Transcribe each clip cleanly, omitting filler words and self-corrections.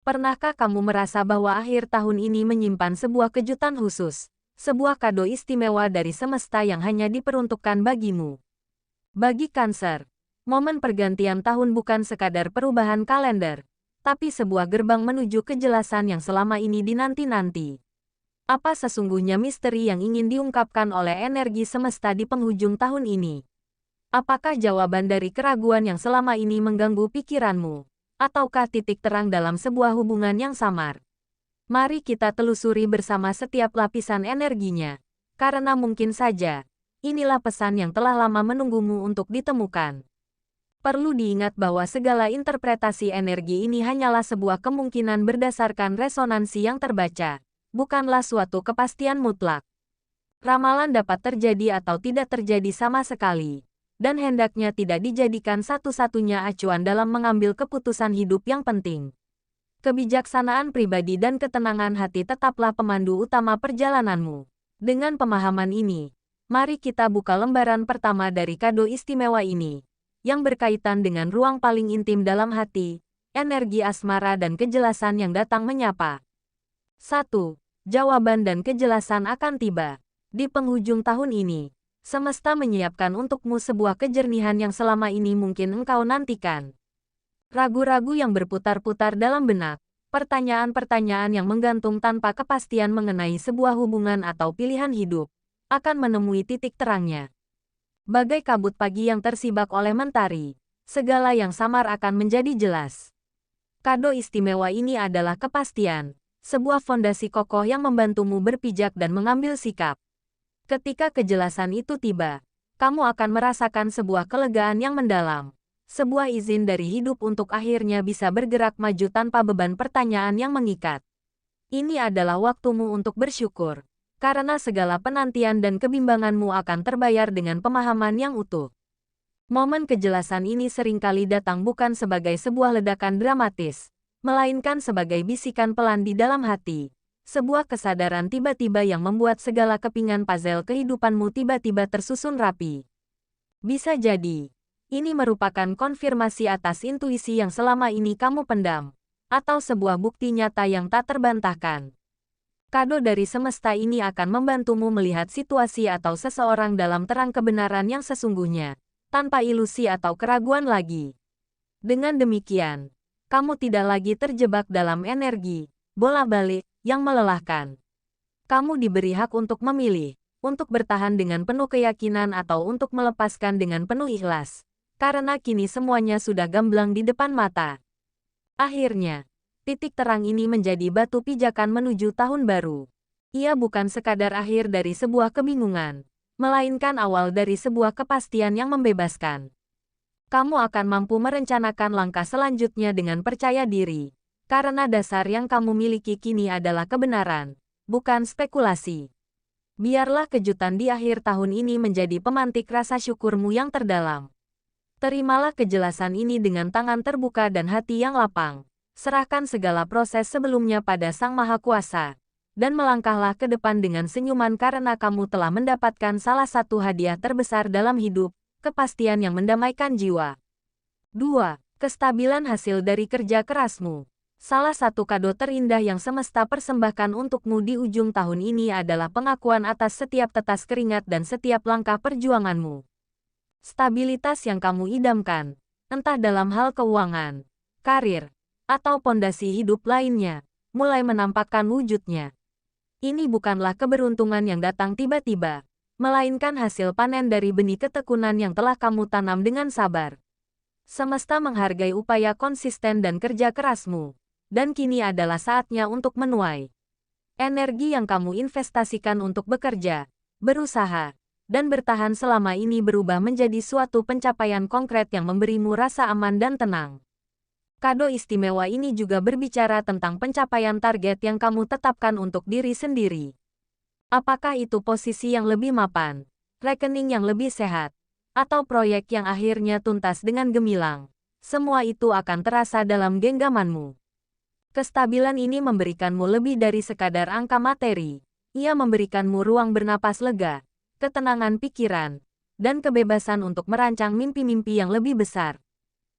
Pernahkah kamu merasa bahwa akhir tahun ini menyimpan sebuah kejutan khusus? Sebuah kado istimewa dari semesta yang hanya diperuntukkan bagimu. Bagi Cancer, momen pergantian tahun bukan sekadar perubahan kalender, tapi sebuah gerbang menuju kejelasan yang selama ini dinanti-nanti. Apa sesungguhnya misteri yang ingin diungkapkan oleh energi semesta di penghujung tahun ini? Apakah jawaban dari keraguan yang selama ini mengganggu pikiranmu? Ataukah titik terang dalam sebuah hubungan yang samar? Mari kita telusuri bersama setiap lapisan energinya, karena mungkin saja, inilah pesan yang telah lama menunggumu untuk ditemukan. Perlu diingat bahwa segala interpretasi energi ini hanyalah sebuah kemungkinan berdasarkan resonansi yang terbaca, bukanlah suatu kepastian mutlak. Ramalan dapat terjadi atau tidak terjadi sama sekali, dan hendaknya tidak dijadikan satu-satunya acuan dalam mengambil keputusan hidup yang penting. Kebijaksanaan pribadi dan ketenangan hati tetaplah pemandu utama perjalananmu. Dengan pemahaman ini, mari kita buka lembaran pertama dari kado istimewa ini, yang berkaitan dengan ruang paling intim dalam hati, energi asmara dan kejelasan yang datang menyapa. 1. Jawaban dan kejelasan akan tiba. Di penghujung tahun ini, semesta menyiapkan untukmu sebuah kejernihan yang selama ini mungkin engkau nantikan. Ragu-ragu yang berputar-putar dalam benak, pertanyaan-pertanyaan yang menggantung tanpa kepastian mengenai sebuah hubungan atau pilihan hidup, akan menemui titik terangnya. Bagai kabut pagi yang tersibak oleh mentari, segala yang samar akan menjadi jelas. Kado istimewa ini adalah kepastian, sebuah fondasi kokoh yang membantumu berpijak dan mengambil sikap. Ketika kejelasan itu tiba, kamu akan merasakan sebuah kelegaan yang mendalam, sebuah izin dari hidup untuk akhirnya bisa bergerak maju tanpa beban pertanyaan yang mengikat. Ini adalah waktumu untuk bersyukur, karena segala penantian dan kebimbanganmu akan terbayar dengan pemahaman yang utuh. Momen kejelasan ini seringkali datang bukan sebagai sebuah ledakan dramatis, melainkan sebagai bisikan pelan di dalam hati. Sebuah kesadaran tiba-tiba yang membuat segala kepingan puzzle kehidupanmu tiba-tiba tersusun rapi. Bisa jadi, ini merupakan konfirmasi atas intuisi yang selama ini kamu pendam, atau sebuah bukti nyata yang tak terbantahkan. Kado dari semesta ini akan membantumu melihat situasi atau seseorang dalam terang kebenaran yang sesungguhnya, tanpa ilusi atau keraguan lagi. Dengan demikian, kamu tidak lagi terjebak dalam energi bola-balik yang melelahkan. Kamu diberi hak untuk memilih, untuk bertahan dengan penuh keyakinan atau untuk melepaskan dengan penuh ikhlas, karena kini semuanya sudah gamblang di depan mata. Akhirnya, titik terang ini menjadi batu pijakan menuju tahun baru. Ia bukan sekadar akhir dari sebuah kebingungan, melainkan awal dari sebuah kepastian yang membebaskan. Kamu akan mampu merencanakan langkah selanjutnya dengan percaya diri. Karena dasar yang kamu miliki kini adalah kebenaran, bukan spekulasi. Biarlah kejutan di akhir tahun ini menjadi pemantik rasa syukurmu yang terdalam. Terimalah kejelasan ini dengan tangan terbuka dan hati yang lapang. Serahkan segala proses sebelumnya pada Sang Maha Kuasa, dan melangkahlah ke depan dengan senyuman karena kamu telah mendapatkan salah satu hadiah terbesar dalam hidup, kepastian yang mendamaikan jiwa. 2. Kestabilan hasil dari kerja kerasmu. Salah satu kado terindah yang semesta persembahkan untukmu di ujung tahun ini adalah pengakuan atas setiap tetes keringat dan setiap langkah perjuanganmu. Stabilitas yang kamu idamkan, entah dalam hal keuangan, karir, atau pondasi hidup lainnya, mulai menampakkan wujudnya. Ini bukanlah keberuntungan yang datang tiba-tiba, melainkan hasil panen dari benih ketekunan yang telah kamu tanam dengan sabar. Semesta menghargai upaya konsisten dan kerja kerasmu. Dan kini adalah saatnya untuk menuai. Energi yang kamu investasikan untuk bekerja, berusaha, dan bertahan selama ini berubah menjadi suatu pencapaian konkret yang memberimu rasa aman dan tenang. Kado istimewa ini juga berbicara tentang pencapaian target yang kamu tetapkan untuk diri sendiri. Apakah itu posisi yang lebih mapan, rekening yang lebih sehat, atau proyek yang akhirnya tuntas dengan gemilang? Semua itu akan terasa dalam genggamanmu. Kestabilan ini memberikanmu lebih dari sekadar angka materi. Ia memberikanmu ruang bernapas lega, ketenangan pikiran, dan kebebasan untuk merancang mimpi-mimpi yang lebih besar.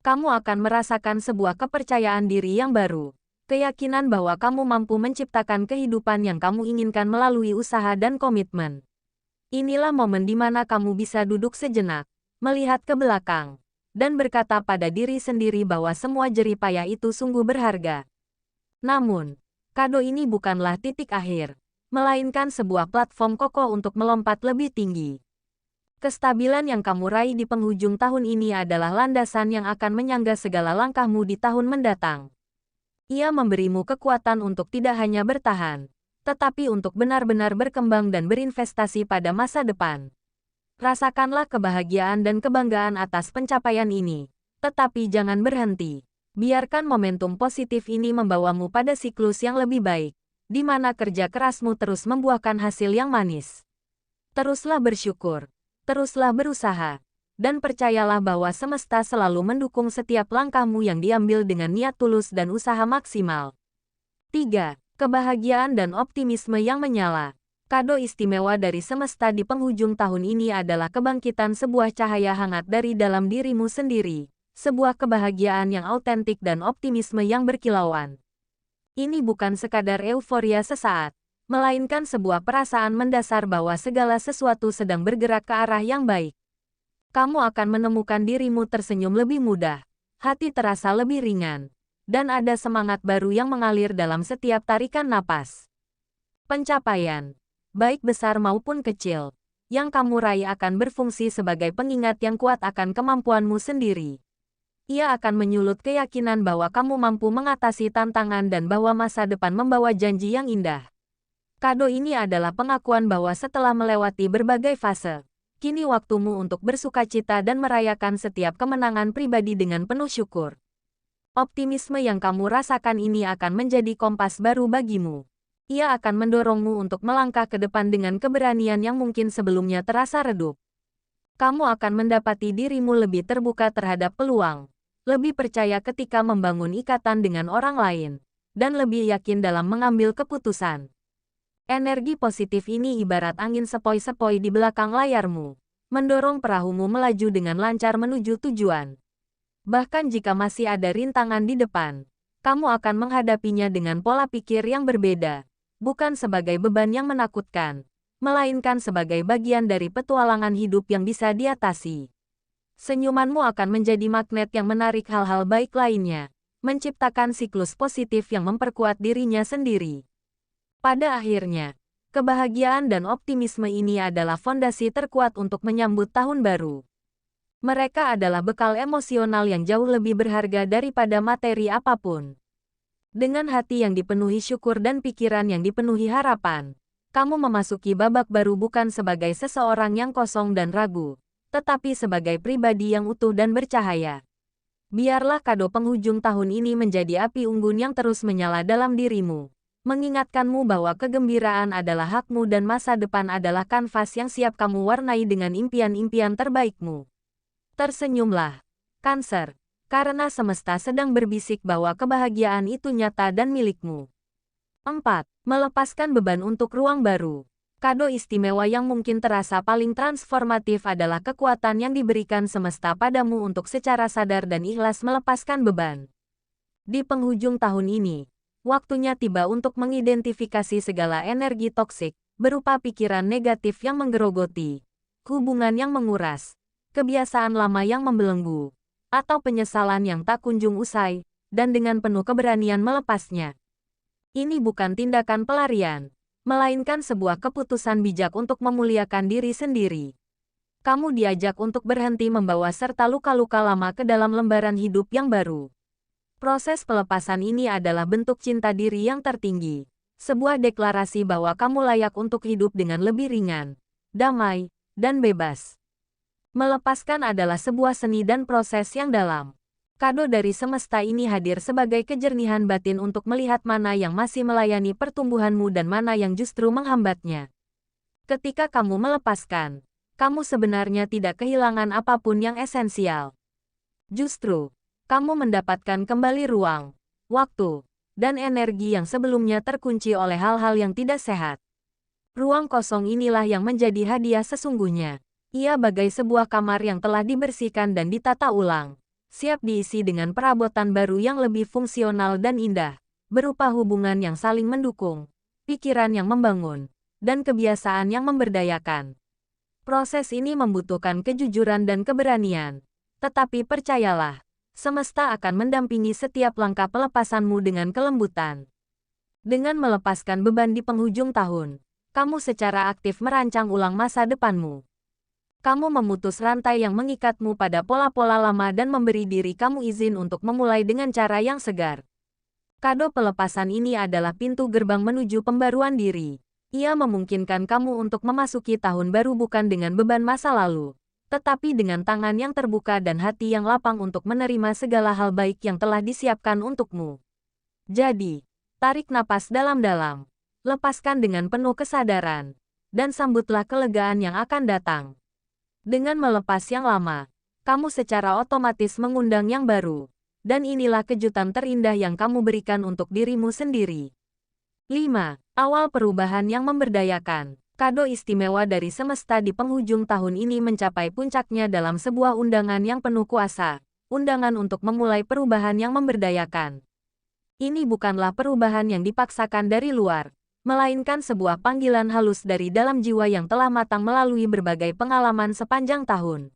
Kamu akan merasakan sebuah kepercayaan diri yang baru, Keyakinan bahwa kamu mampu menciptakan kehidupan yang kamu inginkan melalui usaha dan komitmen. Inilah momen di mana kamu bisa duduk sejenak, melihat ke belakang, dan berkata pada diri sendiri bahwa semua jerih payah itu sungguh berharga. Namun, kado ini bukanlah titik akhir, melainkan sebuah platform kokoh untuk melompat lebih tinggi. Kestabilan yang kamu raih di penghujung tahun ini adalah landasan yang akan menyangga segala langkahmu di tahun mendatang. Ia memberimu kekuatan untuk tidak hanya bertahan, tetapi untuk benar-benar berkembang dan berinvestasi pada masa depan. Rasakanlah kebahagiaan dan kebanggaan atas pencapaian ini, tetapi jangan berhenti. Biarkan momentum positif ini membawamu pada siklus yang lebih baik, di mana kerja kerasmu terus membuahkan hasil yang manis. Teruslah bersyukur, teruslah berusaha, dan percayalah bahwa semesta selalu mendukung setiap langkahmu yang diambil dengan niat tulus dan usaha maksimal. 3. Kebahagiaan dan optimisme yang menyala. Kado istimewa dari semesta di penghujung tahun ini adalah kebangkitan sebuah cahaya hangat dari dalam dirimu sendiri, sebuah kebahagiaan yang autentik dan optimisme yang berkilauan. Ini bukan sekadar euforia sesaat, melainkan sebuah perasaan mendasar bahwa segala sesuatu sedang bergerak ke arah yang baik. Kamu akan menemukan dirimu tersenyum lebih mudah, hati terasa lebih ringan, dan ada semangat baru yang mengalir dalam setiap tarikan napas. Pencapaian, baik besar maupun kecil, yang kamu raih akan berfungsi sebagai pengingat yang kuat akan kemampuanmu sendiri. Ia akan menyulut keyakinan bahwa kamu mampu mengatasi tantangan dan bahwa masa depan membawa janji yang indah. Kado ini adalah pengakuan bahwa setelah melewati berbagai fase, kini waktumu untuk bersukacita dan merayakan setiap kemenangan pribadi dengan penuh syukur. Optimisme yang kamu rasakan ini akan menjadi kompas baru bagimu. Ia akan mendorongmu untuk melangkah ke depan dengan keberanian yang mungkin sebelumnya terasa redup. Kamu akan mendapati dirimu lebih terbuka terhadap peluang, lebih percaya ketika membangun ikatan dengan orang lain, dan lebih yakin dalam mengambil keputusan. Energi positif ini ibarat angin sepoi-sepoi di belakang layarmu, mendorong perahumu melaju dengan lancar menuju tujuan. Bahkan jika masih ada rintangan di depan, kamu akan menghadapinya dengan pola pikir yang berbeda, bukan sebagai beban yang menakutkan, melainkan sebagai bagian dari petualangan hidup yang bisa diatasi. Senyumanmu akan menjadi magnet yang menarik hal-hal baik lainnya, menciptakan siklus positif yang memperkuat dirinya sendiri. Pada akhirnya, kebahagiaan dan optimisme ini adalah fondasi terkuat untuk menyambut tahun baru. Mereka adalah bekal emosional yang jauh lebih berharga daripada materi apapun. Dengan hati yang dipenuhi syukur dan pikiran yang dipenuhi harapan, kamu memasuki babak baru bukan sebagai seseorang yang kosong dan ragu, tetapi sebagai pribadi yang utuh dan bercahaya. Biarlah kado penghujung tahun ini menjadi api unggun yang terus menyala dalam dirimu, mengingatkanmu bahwa kegembiraan adalah hakmu dan masa depan adalah kanvas yang siap kamu warnai dengan impian-impian terbaikmu. Tersenyumlah, Cancer, karena semesta sedang berbisik bahwa kebahagiaan itu nyata dan milikmu. 4. Melepaskan beban untuk ruang baru. Kado istimewa yang mungkin terasa paling transformatif adalah kekuatan yang diberikan semesta padamu untuk secara sadar dan ikhlas melepaskan beban. Di penghujung tahun ini, waktunya tiba untuk mengidentifikasi segala energi toksik, berupa pikiran negatif yang menggerogoti, hubungan yang menguras, kebiasaan lama yang membelenggu, atau penyesalan yang tak kunjung usai, dan dengan penuh keberanian melepasnya. Ini bukan tindakan pelarian, melainkan sebuah keputusan bijak untuk memuliakan diri sendiri. Kamu diajak untuk berhenti membawa serta luka-luka lama ke dalam lembaran hidup yang baru. Proses pelepasan ini adalah bentuk cinta diri yang tertinggi, sebuah deklarasi bahwa kamu layak untuk hidup dengan lebih ringan, damai, dan bebas. Melepaskan adalah sebuah seni dan proses yang dalam. Kado dari semesta ini hadir sebagai kejernihan batin untuk melihat mana yang masih melayani pertumbuhanmu dan mana yang justru menghambatnya. Ketika kamu melepaskan, kamu sebenarnya tidak kehilangan apapun yang esensial. Justru, kamu mendapatkan kembali ruang, waktu, dan energi yang sebelumnya terkunci oleh hal-hal yang tidak sehat. Ruang kosong inilah yang menjadi hadiah sesungguhnya. Ia bagai sebuah kamar yang telah dibersihkan dan ditata ulang, siap diisi dengan perabotan baru yang lebih fungsional dan indah, berupa hubungan yang saling mendukung, pikiran yang membangun, dan kebiasaan yang memberdayakan. Proses ini membutuhkan kejujuran dan keberanian, tetapi percayalah, semesta akan mendampingi setiap langkah pelepasanmu dengan kelembutan. Dengan melepaskan beban di penghujung tahun, kamu secara aktif merancang ulang masa depanmu. Kamu memutus rantai yang mengikatmu pada pola-pola lama dan memberi diri kamu izin untuk memulai dengan cara yang segar. Kado pelepasan ini adalah pintu gerbang menuju pembaruan diri. Ia memungkinkan kamu untuk memasuki tahun baru bukan dengan beban masa lalu, tetapi dengan tangan yang terbuka dan hati yang lapang untuk menerima segala hal baik yang telah disiapkan untukmu. Jadi, tarik napas dalam-dalam, lepaskan dengan penuh kesadaran, dan sambutlah kelegaan yang akan datang. Dengan melepas yang lama, kamu secara otomatis mengundang yang baru, dan inilah kejutan terindah yang kamu berikan untuk dirimu sendiri. 5. Awal perubahan yang memberdayakan. Kado istimewa dari semesta di penghujung tahun ini mencapai puncaknya dalam sebuah undangan yang penuh kuasa, undangan untuk memulai perubahan yang memberdayakan. Ini bukanlah perubahan yang dipaksakan dari luar, melainkan sebuah panggilan halus dari dalam jiwa yang telah matang melalui berbagai pengalaman sepanjang tahun.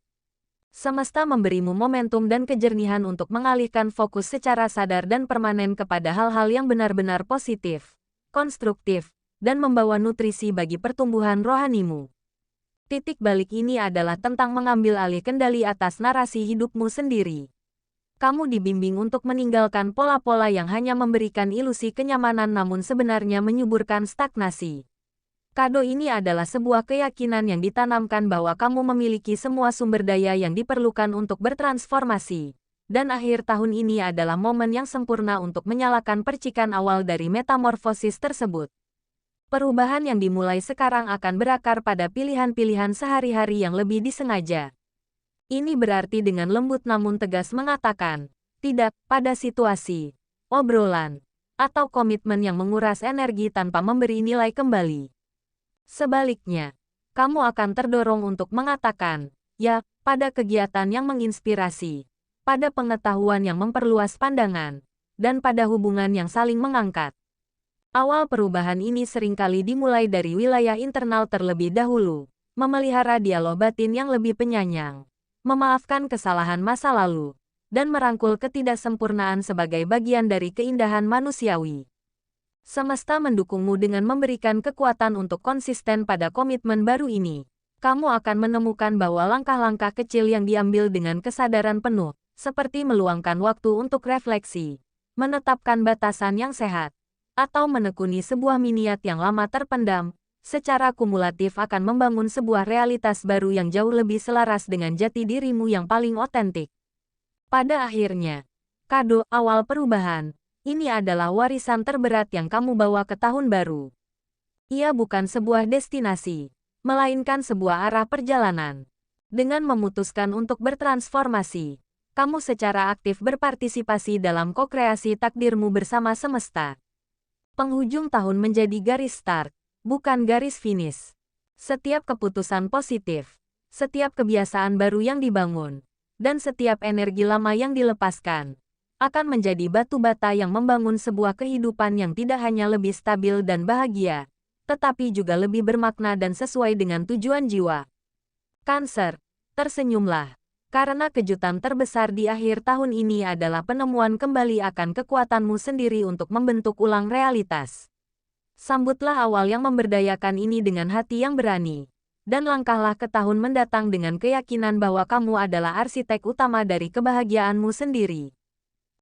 Semesta memberimu momentum dan kejernihan untuk mengalihkan fokus secara sadar dan permanen kepada hal-hal yang benar-benar positif, konstruktif, dan membawa nutrisi bagi pertumbuhan rohanimu. Titik balik ini adalah tentang mengambil alih kendali atas narasi hidupmu sendiri. Kamu dibimbing untuk meninggalkan pola-pola yang hanya memberikan ilusi kenyamanan namun sebenarnya menyuburkan stagnasi. Kado ini adalah sebuah keyakinan yang ditanamkan bahwa kamu memiliki semua sumber daya yang diperlukan untuk bertransformasi. Dan akhir tahun ini adalah momen yang sempurna untuk menyalakan percikan awal dari metamorfosis tersebut. Perubahan yang dimulai sekarang akan berakar pada pilihan-pilihan sehari-hari yang lebih disengaja. Ini berarti dengan lembut namun tegas mengatakan, tidak pada situasi, obrolan, atau komitmen yang menguras energi tanpa memberi nilai kembali. Sebaliknya, kamu akan terdorong untuk mengatakan, ya, pada kegiatan yang menginspirasi, pada pengetahuan yang memperluas pandangan, dan pada hubungan yang saling mengangkat. Awal perubahan ini seringkali dimulai dari wilayah internal terlebih dahulu, memelihara dialog batin yang lebih penyayang, memaafkan kesalahan masa lalu, dan merangkul ketidaksempurnaan sebagai bagian dari keindahan manusiawi. Semesta mendukungmu dengan memberikan kekuatan untuk konsisten pada komitmen baru ini. Kamu akan menemukan bahwa langkah-langkah kecil yang diambil dengan kesadaran penuh, seperti meluangkan waktu untuk refleksi, menetapkan batasan yang sehat, atau menekuni sebuah niat yang lama terpendam, secara kumulatif akan membangun sebuah realitas baru yang jauh lebih selaras dengan jati dirimu yang paling otentik. Pada akhirnya, kado awal perubahan, ini adalah warisan terberat yang kamu bawa ke tahun baru. Ia bukan sebuah destinasi, melainkan sebuah arah perjalanan. Dengan memutuskan untuk bertransformasi, kamu secara aktif berpartisipasi dalam ko-kreasi takdirmu bersama semesta. Penghujung tahun menjadi garis start, bukan garis finish. Setiap keputusan positif, setiap kebiasaan baru yang dibangun, dan setiap energi lama yang dilepaskan, akan menjadi batu bata yang membangun sebuah kehidupan yang tidak hanya lebih stabil dan bahagia, tetapi juga lebih bermakna dan sesuai dengan tujuan jiwa. Cancer, tersenyumlah. Karena kejutan terbesar di akhir tahun ini adalah penemuan kembali akan kekuatanmu sendiri untuk membentuk ulang realitas. Sambutlah awal yang memberdayakan ini dengan hati yang berani. Dan langkahlah ke tahun mendatang dengan keyakinan bahwa kamu adalah arsitek utama dari kebahagiaanmu sendiri.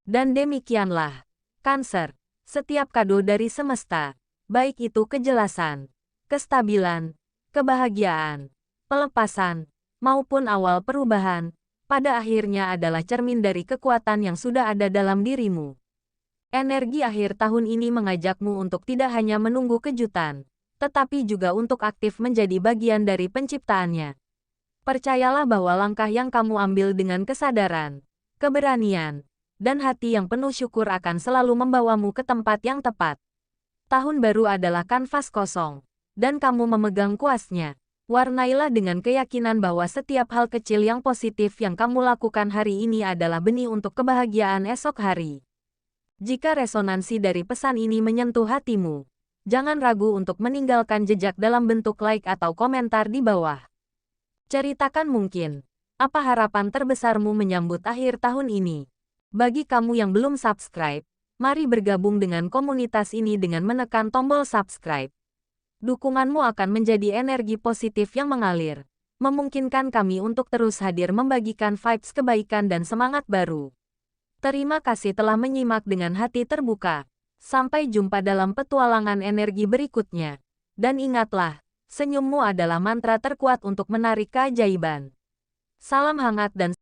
Dan demikianlah, Cancer, setiap kado dari semesta, baik itu kejelasan, kestabilan, kebahagiaan, pelepasan, maupun awal perubahan, pada akhirnya adalah cermin dari kekuatan yang sudah ada dalam dirimu. Energi akhir tahun ini mengajakmu untuk tidak hanya menunggu kejutan, tetapi juga untuk aktif menjadi bagian dari penciptaannya. Percayalah bahwa langkah yang kamu ambil dengan kesadaran, keberanian, dan hati yang penuh syukur akan selalu membawamu ke tempat yang tepat. Tahun baru adalah kanvas kosong, dan kamu memegang kuasnya. Warnailah dengan keyakinan bahwa setiap hal kecil yang positif yang kamu lakukan hari ini adalah benih untuk kebahagiaan esok hari. Jika resonansi dari pesan ini menyentuh hatimu, jangan ragu untuk meninggalkan jejak dalam bentuk like atau komentar di bawah. Ceritakan mungkin, apa harapan terbesarmu menyambut akhir tahun ini? Bagi kamu yang belum subscribe, mari bergabung dengan komunitas ini dengan menekan tombol subscribe. Dukunganmu akan menjadi energi positif yang mengalir, memungkinkan kami untuk terus hadir membagikan vibes kebaikan dan semangat baru. Terima kasih telah menyimak dengan hati terbuka. Sampai jumpa dalam petualangan energi berikutnya. Dan ingatlah, senyummu adalah mantra terkuat untuk menarik keajaiban. Salam hangat dan